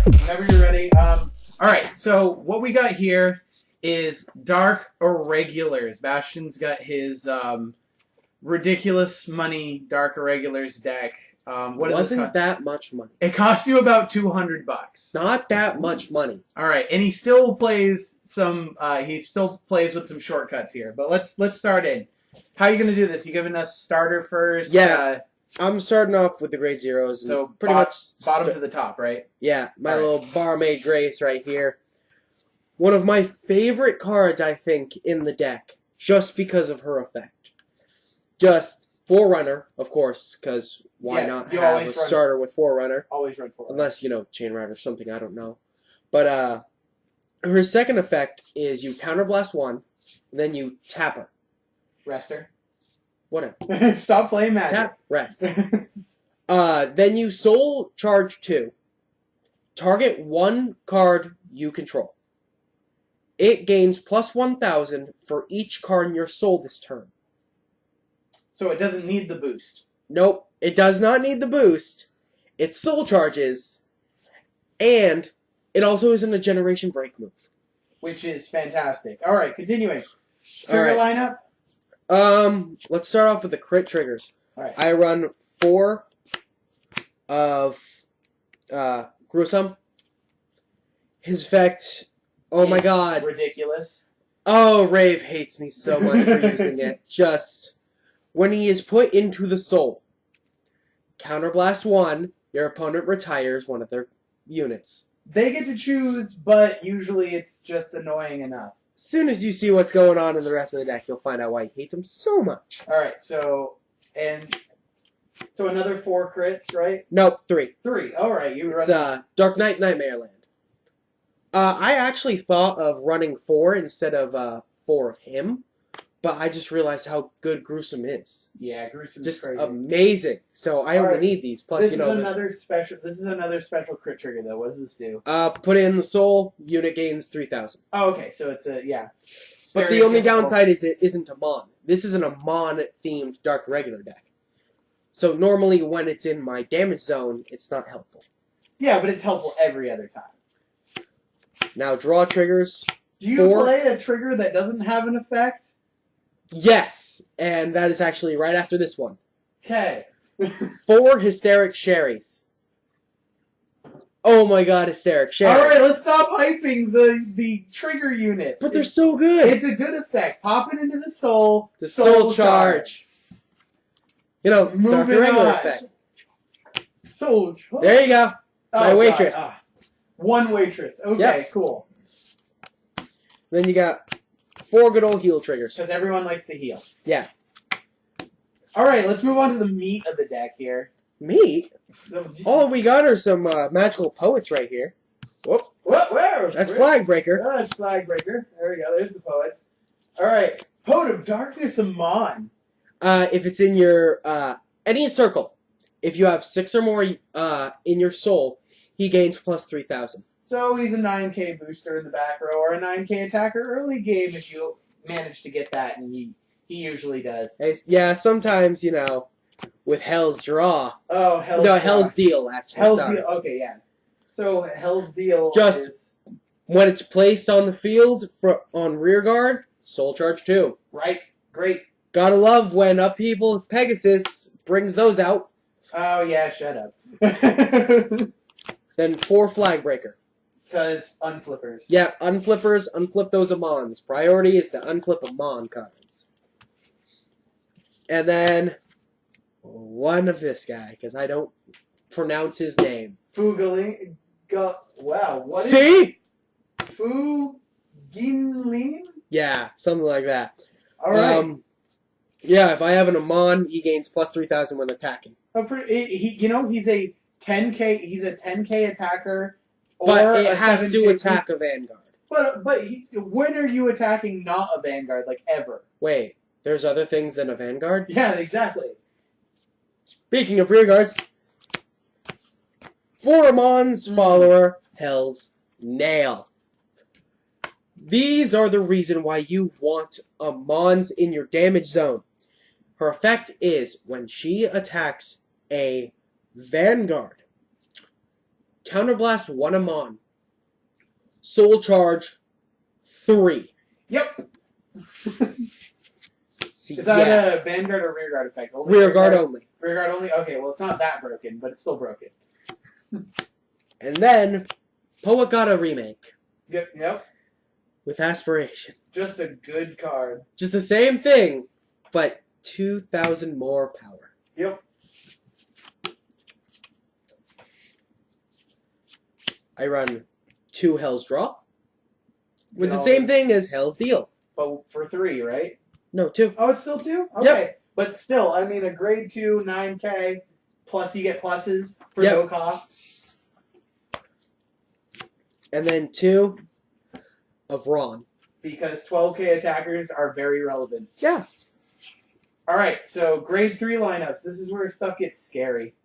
Whenever you're ready. Alright, so what we got here is Dark Irregulars. Bastion's got his ridiculous money Dark Irregulars deck. What Wasn't that much money. It cost you about $200. Not that much money. Alright, and he still plays some with some shortcuts here. But let's start in. How are you gonna do this? You giving us starter first? Yeah. I'm starting off with the grade zeros. So pretty much bottom to the top, right? Yeah, my little barmaid Grace right here. One of my favorite cards, I think, in the deck, just because of her effect. Just Forerunner, of course, because why not have a starter with Forerunner? Always run Forerunner. Unless, Chain Rider or something, I don't know. But her second effect is you counterblast one, and then you tap her. Rest her. Whatever. Stop playing Magic. Tap, rest. Then you soul charge 2. Target one card you control. It gains plus 1,000 for each card in your soul this turn. So it doesn't need the boost. Nope, it does not need the boost. It soul charges, and it also isn't a generation break move. Which is fantastic. Alright, continuing. Trigger lineup? Let's start off with the crit triggers. Alright. I run 4 of Gruesome. His effect, oh my god. Ridiculous. Oh, Rave hates me so much for using it. Just, when he is put into the soul, counterblast 1, your opponent retires one of their units. They get to choose, but usually it's just annoying enough. As soon as you see what's going on in the rest of the deck, you'll find out why he hates him so much. Alright, so another 4 crits, right? Nope, 3. 3, alright. It's Dark Knight Nightmare Land. I actually thought of running 4 instead of 4 of him, but I just realized how good Gruesome is. Yeah, Gruesome's just crazy. Amazing. So I only need these. Plus, this is another special crit trigger though. What does this do? Put it in the soul. Unit gains 3,000. Oh, okay. So it's a But the only downside is it isn't Amon. This is an Amon themed Dark Irregular deck. So normally when it's in my damage zone, it's not helpful. Yeah, but it's helpful every other time. Now draw triggers. Do you play a trigger that doesn't have an effect? Yes, and that is actually right after this one. Okay. 4 Hysteric Sherries. Oh my god, Hysteric Sherry. Alright, let's stop hyping the trigger units. But they're so good. It's a good effect. Pop it into the soul. The soul charge. Dark Irregular effect. Soul charge. There you go. My waitress. One waitress. Okay, cool. Then you got 4 good old heal triggers. Because everyone likes to heal. Yeah. Alright, let's move on to the meat of the deck here. Meat? All we got are some magical poets right here. Whoop. Where? That's Flagbreaker. Oh, that's Flagbreaker. There we go. There's the poets. Alright. Poet of Darkness Amon. If it's in your any circle, if you have 6 or more in your soul, he gains plus 3,000. So he's a 9k booster in the back row, or a 9k attacker early game if you manage to get that, and he usually does. Yeah, sometimes, with Hell's Draw. Oh, Hell's Deal, actually. Deal, okay, yeah. So Hell's Deal just when it's placed on the field on rear guard, soul charge 2. Right, great. Gotta love when Upheaval Pegasus brings those out. Oh, yeah, shut up. Then 4 Flagbreaker. Because unflippers. Yeah, unflippers, unflip those Amons. Priority is to unflip Amon cards. And then 1 of this guy, because I don't pronounce his name. Fugaling. Wow, what See? Fuginlin? Yeah, something like that. Alright. Yeah, if I have an Amon, he gains plus 3,000 when attacking. He's a 10k. He's a 10k attacker. But it has to attack a Vanguard. But when are you attacking not a Vanguard, like ever? Wait, there's other things than a Vanguard? Yeah, exactly. Speaking of rear guards, 4 Amon's follower, Hell's Nail. These are the reason why you want Amons in your damage zone. Her effect is when she attacks a Vanguard, Counterblast 1 Amon. Soul Charge 3. Yep. See, Is that a Vanguard or Rear Guard effect? Only Rear guard only. Rear Guard only? Okay, well, it's not that broken, but it's still broken. And then, Poet got a remake. Yep. With Aspiration. Just a good card. Just the same thing, but 2,000 more power. Yep. I run 2 Hell's Draw. Which is the same thing as Hell's Deal. But for 3, right? No, 2. Oh, it's still 2? Okay. Yep. But still, I mean, a grade 2, 9K, plus you get pluses for Yep. no cost. And then 2 of Ron. Because 12K attackers are very relevant. Yeah. Alright, so grade 3 lineups. This is where stuff gets scary.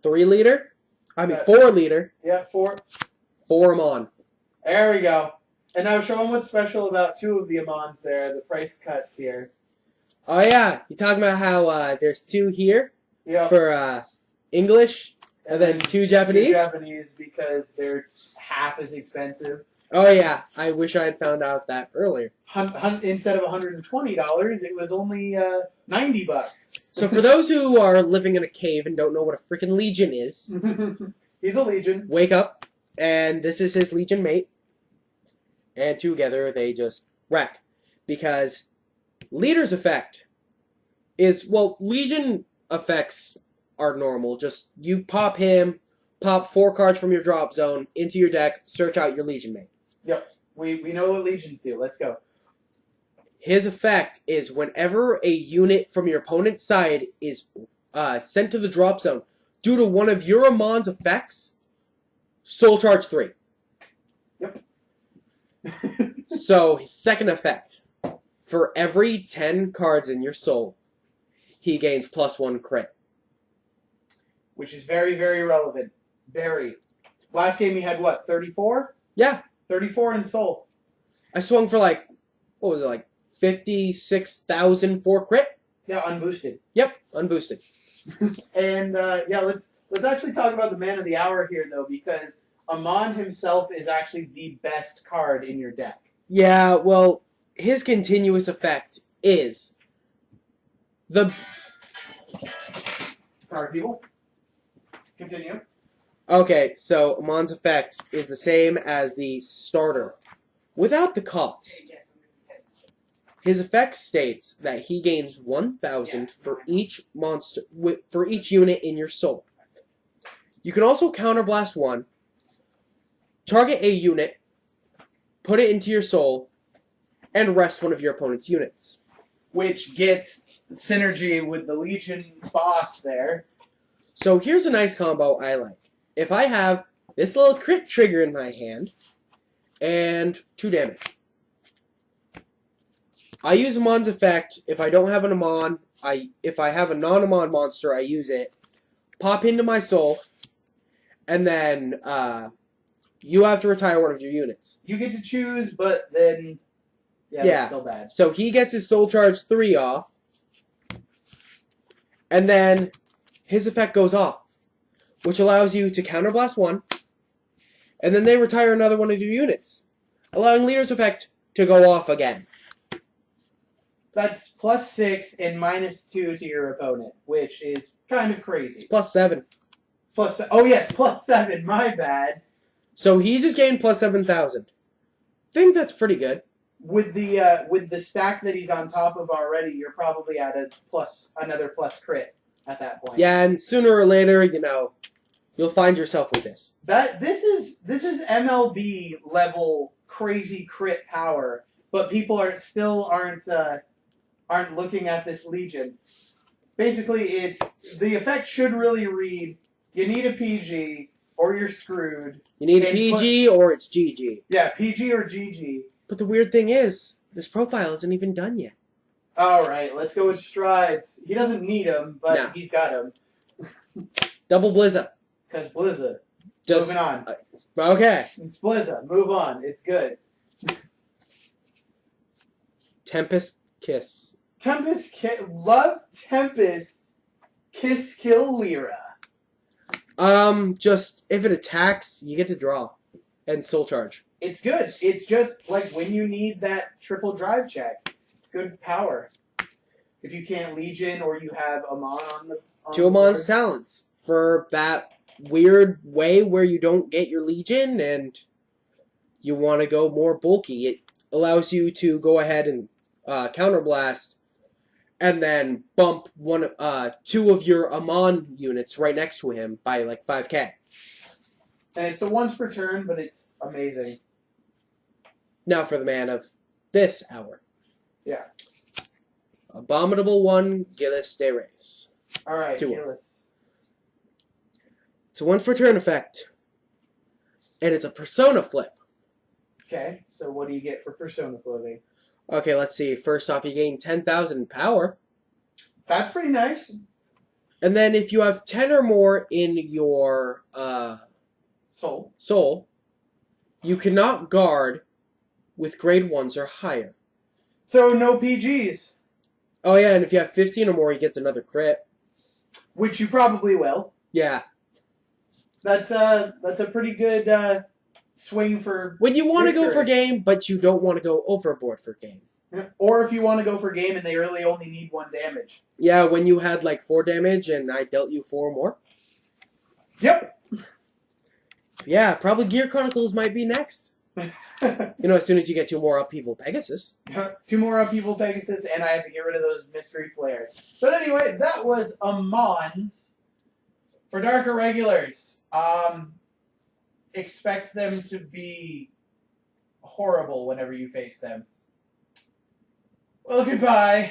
3 liter. 4 liter. Yeah, 4. 4 Amon. There we go. And now show them what's special about 2 of the Amons there, the price cuts here. Oh yeah, you talking about how there's 2 here Yep. for English, and then 2 Japanese? 2 Japanese because they're half as expensive. Oh yeah, I wish I had found out that earlier. Instead of $120, it was only $90. So for those who are living in a cave and don't know what a freaking Legion is, He's a Legion. wake up, and this is his Legion mate, and together they just wreck. Because Leader's effect is, well, Legion effects are normal. Just you pop him, pop 4 cards from your drop zone into your deck, search out your Legion mate. Yep. We know what Legions do. Let's go. His effect is whenever a unit from your opponent's side is sent to the drop zone due to one of your Amon's effects, Soul Charge 3. Yep. So, his second effect, for every 10 cards in your soul, he gains +1 crit. Which is very, very relevant. Very. Last game he had what, 34? Yeah. 34 in soul. I swung for like, what was it, like 56,000 for crit? Yeah, unboosted. Yep, unboosted. And yeah, let's actually talk about the man of the hour here though, because Amon himself is actually the best card in your deck. Yeah, well, his continuous effect is the... Sorry, people. Continue. Okay, so Amon's effect is the same as the starter, without the cost. His effect states that he gains 1,000 for each monster, for each unit in your soul. You can also counterblast 1, target a unit, put it into your soul, and rest one of your opponent's units. Which gets synergy with the Legion boss there. So here's a nice combo I like. If I have this little crit trigger in my hand, and 2 damage. I use Amon's effect. If I don't have an Amon, if I have a non-Amon monster, I use it. Pop into my soul, and then you have to retire one of your units. You get to choose, but then yeah, Yeah. that's still bad. So he gets his Soul Charge 3 off, and then his effect goes off, which allows you to counterblast 1, and then they retire another one of your units, allowing Leader's effect to go off again. That's +6 and -2 to your opponent, which is kind of crazy. +7. Oh yes, +7. My bad. So he just gained +7,000. Think that's pretty good. With the stack that he's on top of already, you're probably at another plus crit at that point. Yeah, and sooner or later, you'll find yourself with this. This is MLB level crazy crit power, but people aren't looking at this Legion. Basically, the effect should really read: you need a PG or you're screwed. You need a PG or it's GG. Yeah, PG or GG. But the weird thing is, this profile isn't even done yet. All right, let's go with strides. He doesn't need them, but No. he's got them. Double Blizza. Because Blizza. Just, Moving on. Okay. It's Blizza. Move on. It's good. Tempest Kiss. Love Tempest Kiss Kill Lyra. Just if it attacks, you get to draw and soul charge. It's good. It's just like when you need that triple drive check. It's good power. If you can't Legion or you have Amon on the Two Amon's talents for that weird way where you don't get your Legion and you want to go more bulky. It allows you to go ahead and counterblast and then bump two of your Amon units right next to him by like 5k. And it's a once per turn, but it's amazing. Now for the man of this hour. Yeah. Abominable One, Gillis de Reyes. Alright, Two. Gillis. It's a once per turn effect. And it's a persona flip. Okay, so what do you get for persona floating? Okay, let's see. First off, you gain 10,000 power. That's pretty nice. And then if you have 10 or more in your soul, you cannot guard with grade 1s or higher. So no PGs. Oh yeah, and if you have 15 or more, he gets another crit. Which you probably will. Yeah. That's a pretty good swing for When you want to go victory. for game, but you don't want to go overboard for game. Or if you want to go for game and they really only need 1 damage. Yeah, when you had like 4 damage and I dealt you 4 more. Yep. Yeah, probably Gear Chronicles might be next. You know, as soon as you get 2 more Upheaval Pegasus. 2 more Upheaval Pegasus, and I have to get rid of those mystery flares. But anyway, that was Amon's for Dark Irregulars. Expect them to be horrible whenever you face them. Well, goodbye.